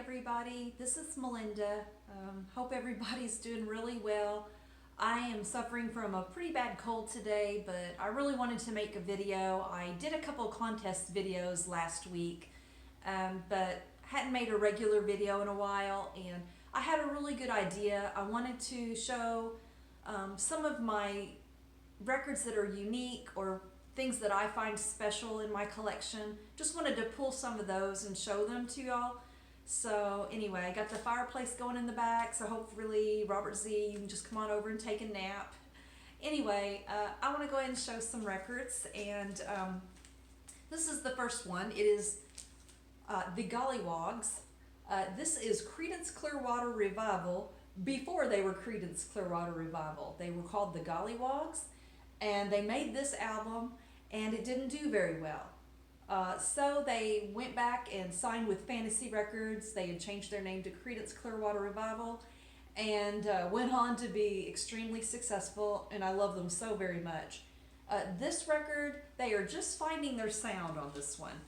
everybody. This is Melinda. Hope everybody's doing really well. I am suffering from a pretty bad cold today, but I really wanted to make a video. I did a couple contest videos last week, but hadn't made a regular video in a while, and I had a really good idea. I wanted to show some of my records that are unique or things that I find special in my collection. Just wanted to pull some of those and show them to y'all. So anyway, I got the fireplace going in the back, so hopefully Robert Z, you can just come on over and take a nap. Anyway, I want to go ahead and show some records, and this is the first one. It is the Gollywogs. This is Creedance Clearwater Revival. Before they were Creedance Clearwater Revival, they were called the Gollywogs, and they made this album, and it didn't do very well. So they went back and signed with Fantasy Records. They had changed their name to Creedance Clearwater Revival, and went on to be extremely successful, and I love them so very much. This record, they are just finding their sound on this one.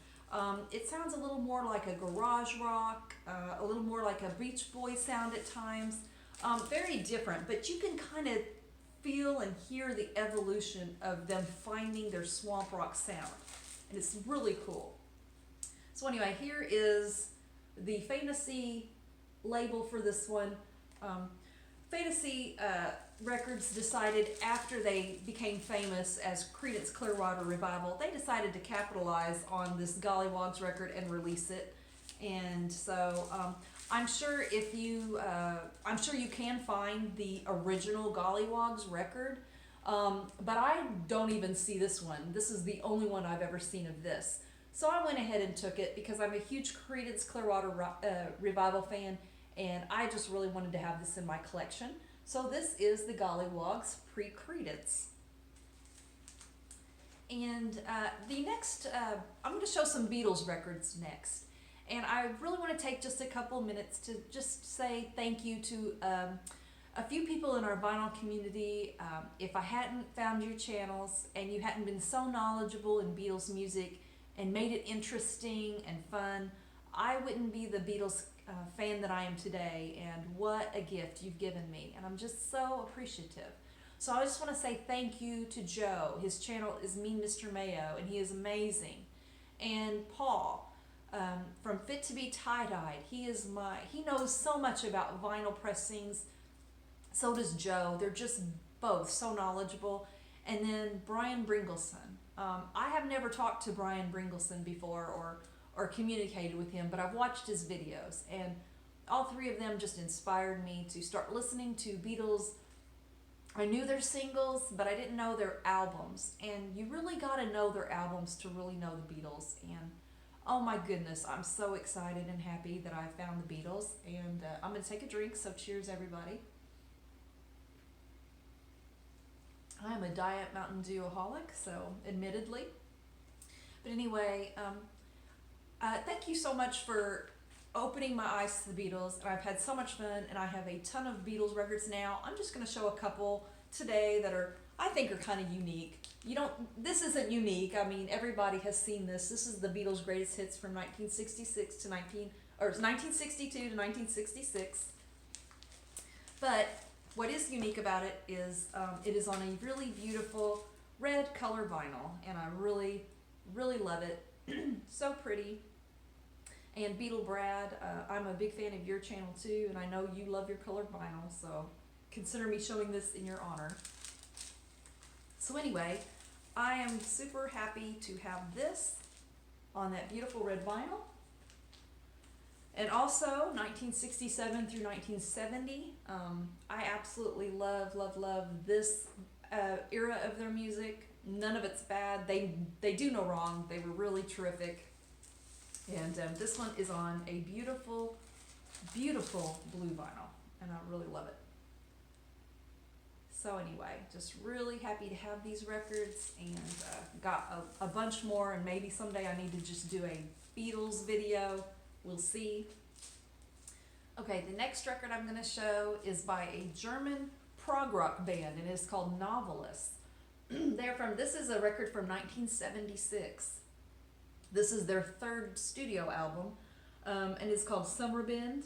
It sounds a little more like a garage rock, a little more like a Beach Boys sound at times. Very different, but you can kind of feel and hear the evolution of them finding their swamp rock sound, and it's really cool. So anyway, here is the Fantasy label for this one. Fantasy Records decided, after they became famous as Creedance Clearwater Revival, they decided to capitalize on this Gollywogs record and release it. And so I'm sure you can find the original Gollywogs record, but I don't even see this one. This is the only one I've ever seen of this. So I went ahead and took it because I'm a huge Creedance Clearwater Revival fan, and I just really wanted to have this in my collection. So this is the Gollywogs pre-Creedance. And the next, I'm going to show some Beatles records next. And I really want to take just a couple minutes to just say thank you to a few people in our vinyl community. If I hadn't found your channels and you hadn't been so knowledgeable in Beatles music and made it interesting and fun, I wouldn't be the Beatles fan that I am today. And what a gift you've given me, and I'm just so appreciative. So I just want to say thank you to Joe. His channel is Mean Mr. Mayo, and he is amazing. And Paul from Fit to Be Tie-Dyed. He knows so much about vinyl pressings. So does Joe. They're just both so knowledgeable. And then Brian Bringleson. I have never talked to Brian Bringleson before or communicated with him, but I've watched his videos, and all three of them just inspired me to start listening to Beatles. I knew their singles, but I didn't know their albums, and you really got to know their albums to really know the Beatles. And oh my goodness, I'm so excited and happy that I found the Beatles, and I'm going to take a drink, so cheers everybody. I am a Diet Mountain Dew-aholic, so admittedly. But anyway, thank you so much for opening my eyes to the Beatles, and I've had so much fun, and I have a ton of Beatles records now. I'm just going to show a couple today that I think are kind of unique. This isn't unique. I mean, everybody has seen this. This is the Beatles' greatest hits from 1962 to 1966. But what is unique about it is on a really beautiful red color vinyl, and I really, really love it. So pretty. And Beatle Brad, I'm a big fan of your channel too, and I know you love your colored vinyl, so consider me showing this in your honor. So anyway, I am super happy to have this on that beautiful red vinyl. And also 1967 through 1970. I absolutely love this era of their music. None of it's bad. They do no wrong. They were really terrific. And this one is on a beautiful, beautiful blue vinyl, and I really love it. So anyway, just really happy to have these records, and got a bunch more, and maybe someday I need to just do a Beatles video. We'll see. Okay, the next record I'm going to show is by a German prog rock band, and it's called Novelists. This is a record from 1976. This is their third studio album. and it's called Summer Bend.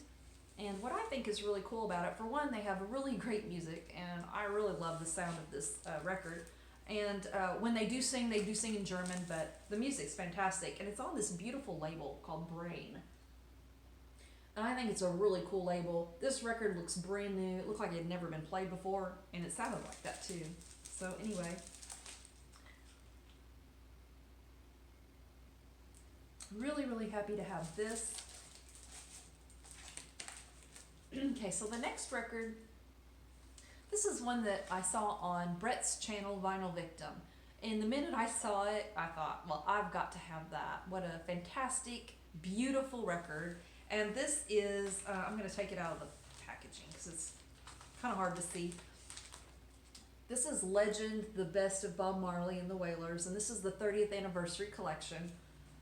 And what I think is really cool about it, for one, they have really great music, and I really love the sound of this record. And when they do sing in German, but the music's fantastic, and it's on this beautiful label called Brain. And I think it's a really cool label. This record looks brand new. It looked like it had never been played before, and it sounded like that too. So anyway, really, really happy to have this. Okay, so the next record, this is one that I saw on Brett's channel, Vinyl Victim. And the minute I saw it, I thought, well, I've got to have that. What a fantastic, beautiful record. And this is, I'm going to take it out of the packaging because it's kind of hard to see. This is Legend, the Best of Bob Marley and the Wailers, and this is the 30th anniversary collection.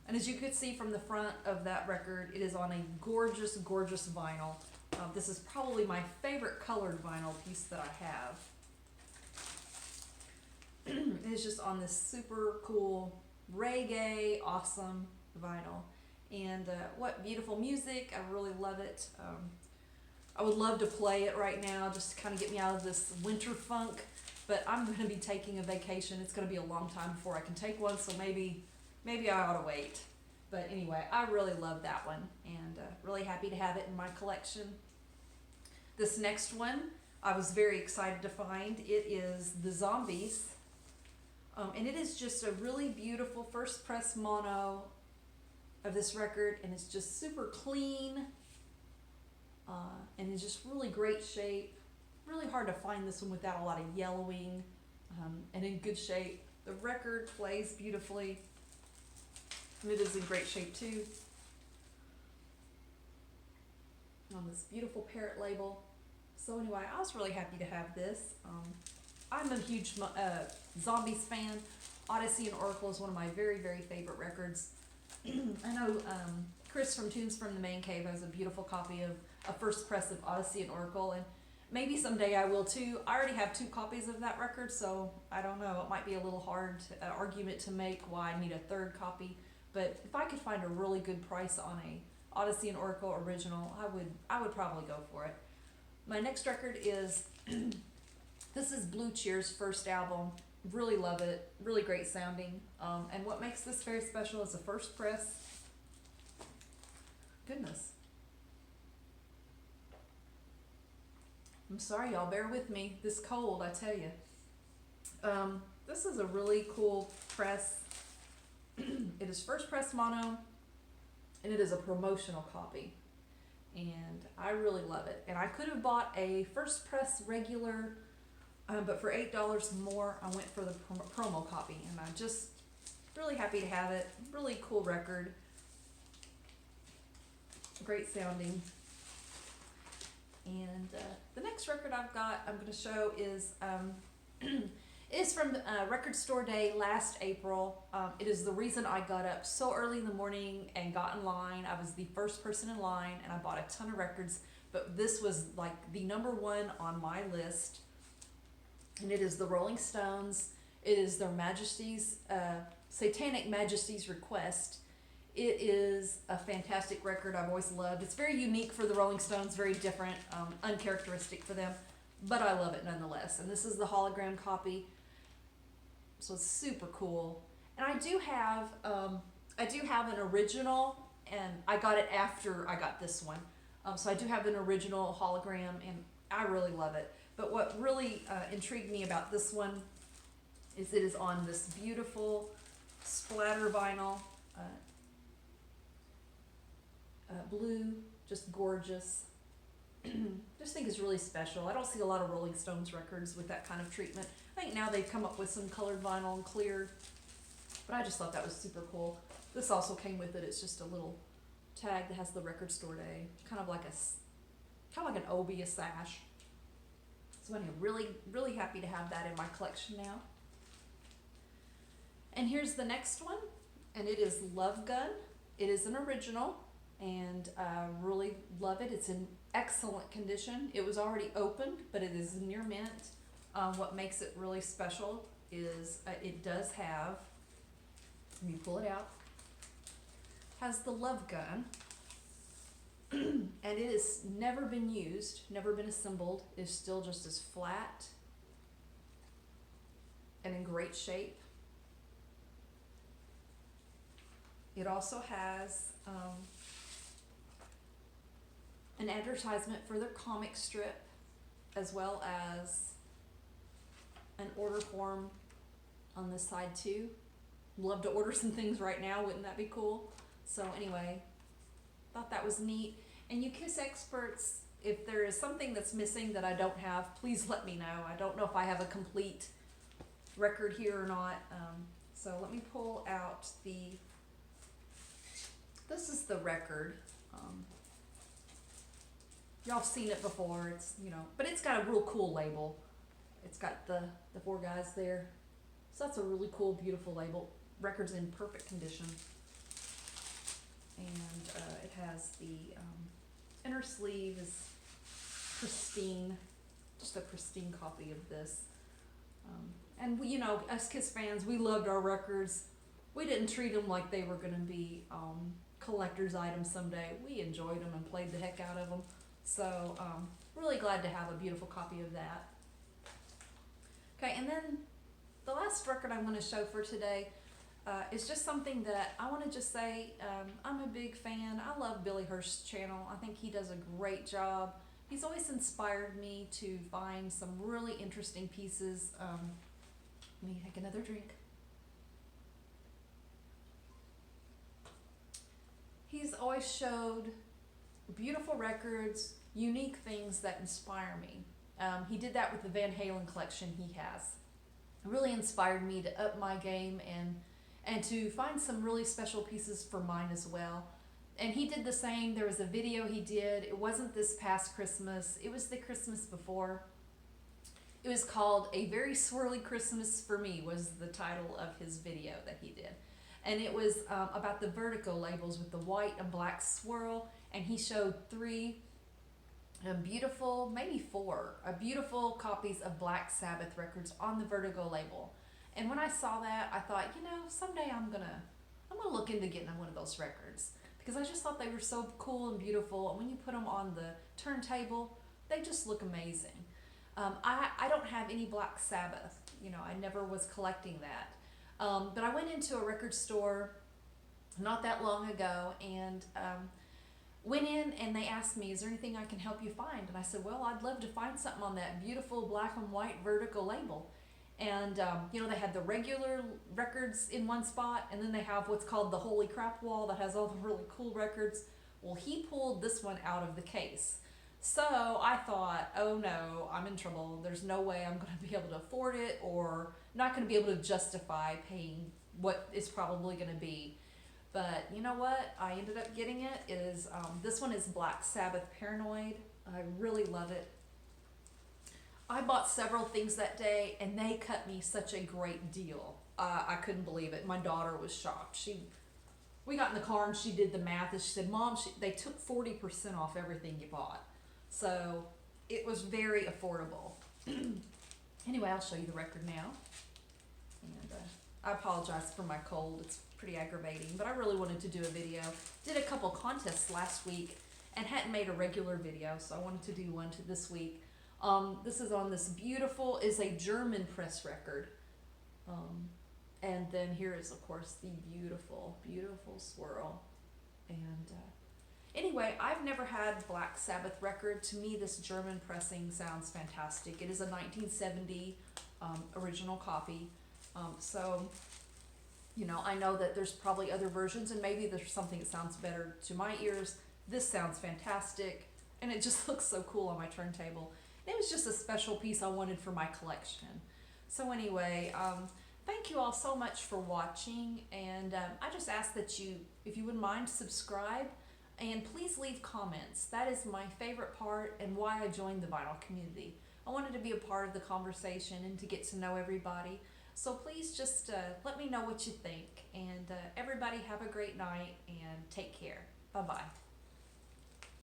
And as you could see from the front of that record, it is on a gorgeous, gorgeous vinyl. This is probably my favorite colored vinyl piece that I have. It is just on this super cool, reggae, awesome vinyl. And what beautiful music. I really love it. I would love to play it right now just to kind of get me out of this winter funk. But I'm going to be taking a vacation. It's going to be a long time before I can take one, so maybe I ought to wait. But anyway, I really love that one, and really happy to have it in my collection. This next one, I was very excited to find. It is The Zombies, and it is just a really beautiful first press mono of this record, and it's just super clean, and it's just really great shape. Really hard to find this one without a lot of yellowing, and in good shape. The record plays beautifully, and it is in great shape too. On this beautiful parrot label. So anyway, I was really happy to have this. I'm a huge Zombies fan. Odyssey and Oracle is one of my very, very favorite records. I know Chris from Tunes from the Man Cave has a beautiful copy of a first press of Odyssey and Oracle, and maybe someday I will too. I already have 2 copies of that record, so I don't know. It might be a little hard argument to make why I need a 3rd copy. But if I could find a really good price on a Odyssey and Oracle original, I would probably go for it. My next record is this is Blue Cheer's first album. Really love it. Really great sounding. And what makes this very special is the first press. Goodness. I'm sorry, y'all. Bear with me. This cold, I tell you. This is a really cool press. It is first press mono, and it is a promotional copy. And I really love it. And I could have bought a first press regular, but for $8 more, I went for the promo copy. And I'm just really happy to have it. Really cool record. Great sounding. And the next record I'm going to show is is from Record Store Day last April. It is the reason I got up so early in the morning and got in line. I was the first person in line, and I bought a ton of records, but this was like the #1 on my list. And it is the Rolling Stones. It is their Majesty's, Satanic Majesty's Request. It is a fantastic record I've always loved. It's very unique for the Rolling Stones, very different, uncharacteristic for them, but I love it nonetheless. And this is the hologram copy, so it's super cool. And I do have an original, and I got it after I got this one. So I do have an original hologram, and I really love it. But what really intrigued me about this one is it is on this beautiful splatter vinyl. Blue, just gorgeous. Just think it's really special. I don't see a lot of Rolling Stones records with that kind of treatment. I think now they've come up with some colored vinyl and clear, but I just thought that was super cool. This also came with it. It's just a little tag that has the Record Store Day, kind of like an obie, a sash. So anyway, really, really happy to have that in my collection now. And here's the next one, and it is Love Gun. It is an original, and I really love it. It's in excellent condition. It was already opened, but it is near mint. What makes it really special is it does have, let me pull it out, has the Love Gun, and it has never been used, never been assembled. It's still just as flat and in great shape. It also has an advertisement for their comic strip, as well as an order form on this side too. Love to order some things right now, wouldn't that be cool? So anyway, thought that was neat. And you KISS experts, if there is something that's missing that I don't have, please let me know. I don't know if I have a complete record here or not. So let me pull out this is the record. Y'all have seen it before, it's, but it's got a real cool label. It's got the 4 guys there. So that's a really cool, beautiful label. Record's in perfect condition. And it has the inner sleeve is pristine, just a pristine copy of this. And we, us KISS fans, we loved our records. We didn't treat them like they were going to be collector's items someday. We enjoyed them and played the heck out of them. So really glad to have a beautiful copy of that. Okay, and then the last record I'm going to show for today is just something that I want to just say, I'm a big fan. I love Billy Hirsch's channel. I think he does a great job. He's always inspired me to find some really interesting pieces. Let me take another drink. He's always showed beautiful records, unique things that inspire me. He did that with the Van Halen collection he has. It really inspired me to up my game and to find some really special pieces for mine as well. And he did the same. There was a video he did. It wasn't this past Christmas. It was the Christmas before. It was called A Very Swirly Christmas for Me was the title of his video that he did. And it was about the Vertigo labels with the white and black swirl. And he showed 3 beautiful, maybe 4, beautiful copies of Black Sabbath records on the Vertigo label. And when I saw that, I thought, someday I'm gonna look into getting one of those records, because I just thought they were so cool and beautiful. And when you put them on the turntable, they just look amazing. I don't have any Black Sabbath. I never was collecting that. But I went into a record store not that long ago and went in, and they asked me, is there anything I can help you find? And I said, well, I'd love to find something on that beautiful black and white Vertigo label. And they had the regular records in one spot, and then they have what's called the Holy Crap wall that has all the really cool records. Well, he pulled this one out of the case. So I thought, oh no, I'm in trouble. There's no way I'm going to be able to afford it, or not going to be able to justify paying what it's probably going to be. But you know what? I ended up getting it. This one is Black Sabbath Paranoid. I really love it. I bought several things that day, and they cut me such a great deal. I couldn't believe it. My daughter was shocked. We got in the car and she did the math, and she said, Mom, they took 40% off everything you bought. So it was very affordable. Anyway, I'll show you the record now. And I apologize for my cold. It's pretty aggravating, but I really wanted to do a video. Did a couple contests last week and hadn't made a regular video, so I wanted to do one this week. This is on this beautiful, is a German press record. And then here is, of course, the beautiful, beautiful swirl. And anyway, I've never had Black Sabbath record. To me, this German pressing sounds fantastic. It is a 1970 original copy. So, I know that there's probably other versions, and maybe there's something that sounds better to my ears. This sounds fantastic, and it just looks so cool on my turntable. It was just a special piece I wanted for my collection. So anyway, thank you all so much for watching, and I just ask that you, if you wouldn't mind, subscribe, and please leave comments. That is my favorite part and why I joined the vinyl community. I wanted to be a part of the conversation and to get to know everybody. So please just let me know what you think, and everybody have a great night and take care. Bye-bye.